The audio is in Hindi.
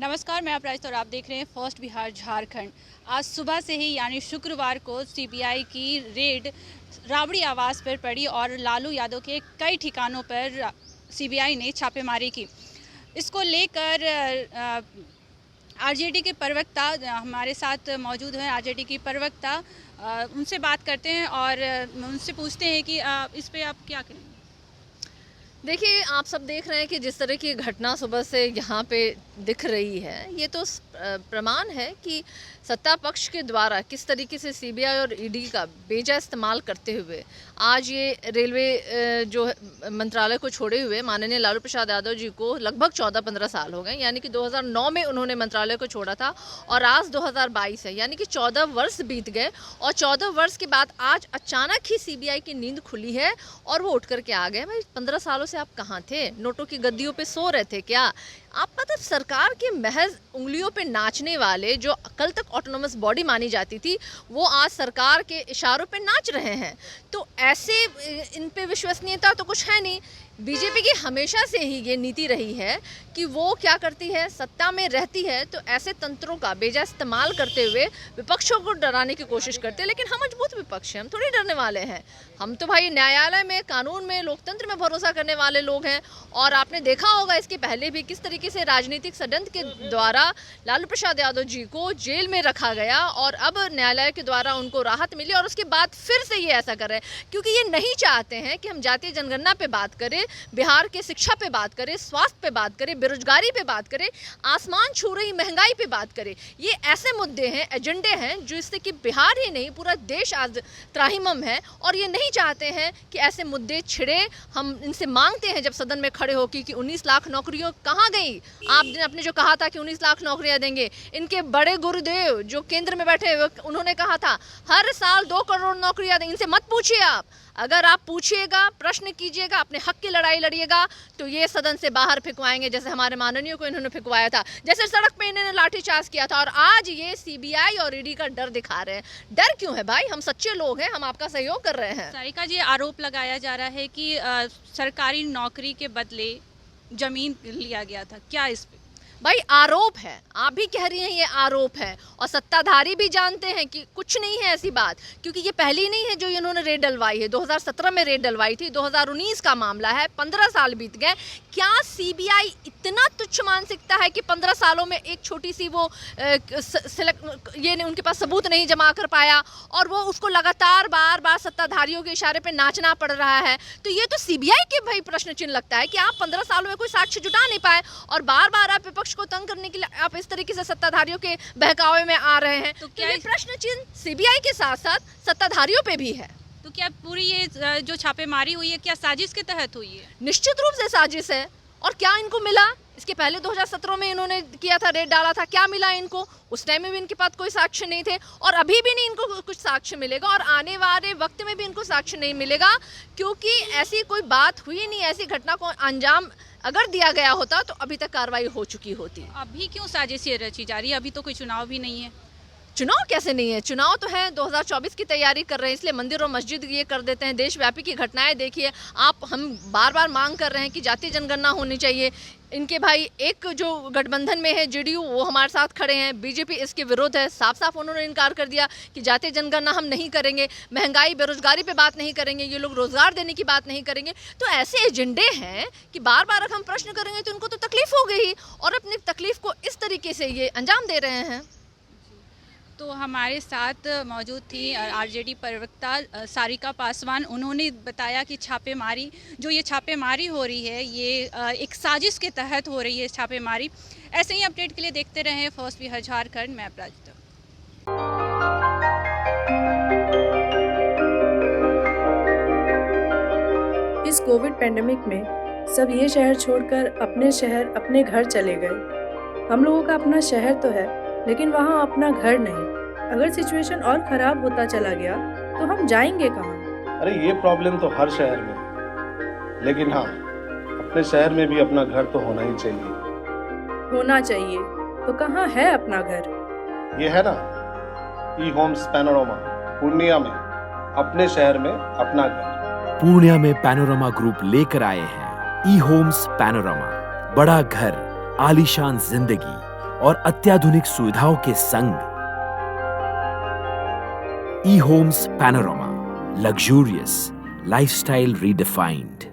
नमस्कार, मैं अपराजिता और आप देख रहे हैं फर्स्ट बिहार झारखंड। आज सुबह से ही यानी शुक्रवार को सीबीआई की रेड राबड़ी आवास पर पड़ी और लालू यादव के कई ठिकानों पर सीबीआई ने छापेमारी की। इसको लेकर आरजेडी के प्रवक्ता हमारे साथ मौजूद हैं। आरजेडी की प्रवक्ता उनसे बात करते हैं और उनसे पूछते हैं कि इस पे आप क्या करेंगे। देखिए, आप सब देख रहे हैं कि जिस तरह की घटना सुबह से यहाँ पे दिख रही है, ये तो प्रमाण है कि सत्ता पक्ष के द्वारा किस तरीके से सीबीआई और ईडी का बेजा इस्तेमाल करते हुए आज ये रेलवे जो मंत्रालय को छोड़े हुए माननीय लालू प्रसाद यादव जी को लगभग 14-15 साल हो गए। यानी कि 2009 में उन्होंने मंत्रालय को छोड़ा था और आज 2022 है, यानी कि 14 वर्ष बीत गए। और 14 वर्ष के बाद आज अचानक ही सीबीआई की नींद खुली है और वो उठ करके आ गए। भाई, 15 सालों से आप कहाँ थे? नोटों की गद्दियों पे सो रहे थे क्या आप? मतलब सरकार के महज उंगलियों पे नाचने वाले जो कल तक ऑटोनोमस बॉडी मानी जाती थी, वो आज सरकार के इशारों पे नाच रहे हैं। तो ऐसे इन पे विश्वसनीयता तो कुछ है नहीं। बीजेपी की हमेशा से ही ये नीति रही है कि वो क्या करती है, सत्ता में रहती है तो ऐसे तंत्रों का बेजा इस्तेमाल करते हुए विपक्षों को डराने की कोशिश करते हैं। लेकिन हम मजबूत विपक्ष हैं, हम थोड़ी डरने वाले हैं। हम तो भाई न्यायालय में, कानून में, लोकतंत्र में भरोसा करने वाले लोग हैं। और आपने देखा होगा इसके पहले भी किस तरीके से राजनीतिक षड्यंत्र के द्वारा लालू प्रसाद यादव जी को जेल में रखा गया और अब न्यायालय के द्वारा उनको राहत मिली और उसके बाद फिर से ये ऐसा कर रहे हैं, क्योंकि ये नहीं चाहते हैं कि हम जातीय जनगणना पे बात करें, बिहार के शिक्षा पे बात करें, स्वास्थ्य पे बात करें, बेरोजगारी पे बात करें, आसमान छू रही महंगाई पे बात करें। ये ऐसे मुद्दे हैं, एजेंडे हैं जो इससे कि बिहार ही नहीं पूरा देश आज त्राहिमाम है। और ये नहीं चाहते हैं कि ऐसे मुद्दे छिड़े। हम इनसे मांगते हैं जब सदन में खड़े होकर कि 19 लाख नौकरियों कहाँ गई? आपने जो कहा था कि 19 लाख नौकरियां देंगे, इनके बड़े गुरुदेव जो केंद्र में बैठे उन्होंने कहा था हर साल 2 करोड़ नौकरियां देंगे। इनसे मत पूछिए आप। अगर आप पूछिएगा, प्रश्न कीजिएगा, अपने हक की लड़ाई लड़िएगा तो ये सदन से बाहर फेंकवाएंगे, जैसे हमारे माननीय को इन्होंने फेंकवाया था, जैसे सड़क पे इन्होंने लाठीचार्ज किया था। और आज ये सीबीआई और ईडी का डर दिखा रहे हैं। डर क्यों है भाई? हम सच्चे लोग हैं, हम आपका सहयोग कर रहे हैं। सारिका जी, आरोप लगाया जा रहा है कि सरकारी नौकरी के बदले जमीन लिया गया था, क्या इस पे? भाई, आरोप है, आप भी कह रही हैं ये आरोप है और सत्ताधारी भी जानते हैं कि कुछ नहीं है ऐसी बात। क्योंकि ये पहली नहीं है जो इन्होंने रेड डलवाई है। 2017 में रेड डलवाई थी, 2019 का मामला है, 15 साल बीत गए। क्या सीबीआई इतना तुच्छ मानसिकता है कि 15 सालों में एक छोटी सी वो ये उनके पास सबूत नहीं जमा कर पाया और वो उसको लगातार बार बार सत्ताधारियों के इशारे पे नाचना पड़ रहा है? तो ये तो सीबीआई के भाई प्रश्न चिन्ह लगता है कि आप 15 सालों में कोई साक्ष्य जुटा नहीं पाए और बार बार आप विपक्ष को तंग करने के लिए आप इस तरीके से सत्ताधारियों के बहकावे में आ रहे हैं। तो क्या ये प्रश्न चिन्ह सीबीआई के साथ साथ सत्ताधारियों पे भी है? तो क्या पूरी ये जो छापेमारी हुई है, क्या साजिश के तहत हुई है? निश्चित रूप से साजिश है। और क्या इनको मिला? इसके पहले 2017 में इन्होंने किया था, रेड डाला था, क्या मिला इनको? उस टाइम में भी इनके पास कोई साक्ष्य नहीं थे और अभी भी नहीं इनको कुछ साक्ष्य मिलेगा और आने वाले वक्त में भी इनको साक्ष्य नहीं मिलेगा, क्योंकि ऐसी कोई बात हुई नहीं। ऐसी घटना को अंजाम अगर दिया गया होता तो अभी तक कार्रवाई हो चुकी होती। अभी क्यों साजिश ये रची जा रही है? अभी तो कोई चुनाव भी नहीं है। चुनाव कैसे नहीं है? चुनाव तो है, 2024 की तैयारी कर रहे हैं, इसलिए मंदिर और मस्जिद ये कर देते हैं। देशव्यापी की घटनाएं देखिए आप। हम बार बार मांग कर रहे हैं कि जातीय जनगणना होनी चाहिए। इनके भाई एक जो गठबंधन में है जेडीयू, वो हमारे साथ खड़े हैं। बीजेपी इसके विरोध है, साफ साफ उन्होंने इनकार कर दिया कि जातीय जनगणना हम नहीं करेंगे। महंगाई बेरोजगारी पे बात नहीं करेंगे, ये लोग रोजगार देने की बात नहीं करेंगे। तो ऐसे एजेंडे हैं कि बार बार अगर हम प्रश्न करेंगे तो उनको तो तकलीफ हो गई और अपनी तकलीफ को इस तरीके से ये अंजाम दे रहे हैं। तो हमारे साथ मौजूद थी आरजेडी प्रवक्ता सारिका पासवान। उन्होंने बताया कि छापेमारी, जो ये छापेमारी हो रही है, ये एक साजिश के तहत हो रही है छापेमारी। ऐसे ही अपडेट के लिए देखते रहें फर्स्ट बिहार झारखंड। मैं अपराजिता। इस कोविड पेंडेमिक में सब ये शहर छोड़कर अपने शहर, अपने घर चले गए। हम लोगों का अपना शहर तो है, लेकिन वहाँ अपना घर नहीं। अगर सिचुएशन और खराब होता चला गया तो हम जाएंगे कहाँ? अरे ये प्रॉब्लम तो हर शहर में है, लेकिन हाँ, अपने शहर में भी अपना घर तो होना ही चाहिए। होना चाहिए तो कहाँ है अपना घर? ये है ना, ई होम्स पैनोरमा, पूर्णिया में, अपने शहर में अपना घर। पूर्णिया में पैनोरमा ग्रुप लेकर आए हैं ई होम्स पैनोरमा। बड़ा घर, आलीशान जिंदगी, और अत्याधुनिक सुविधाओं के संग E homes panorama, luxurious lifestyle redefined.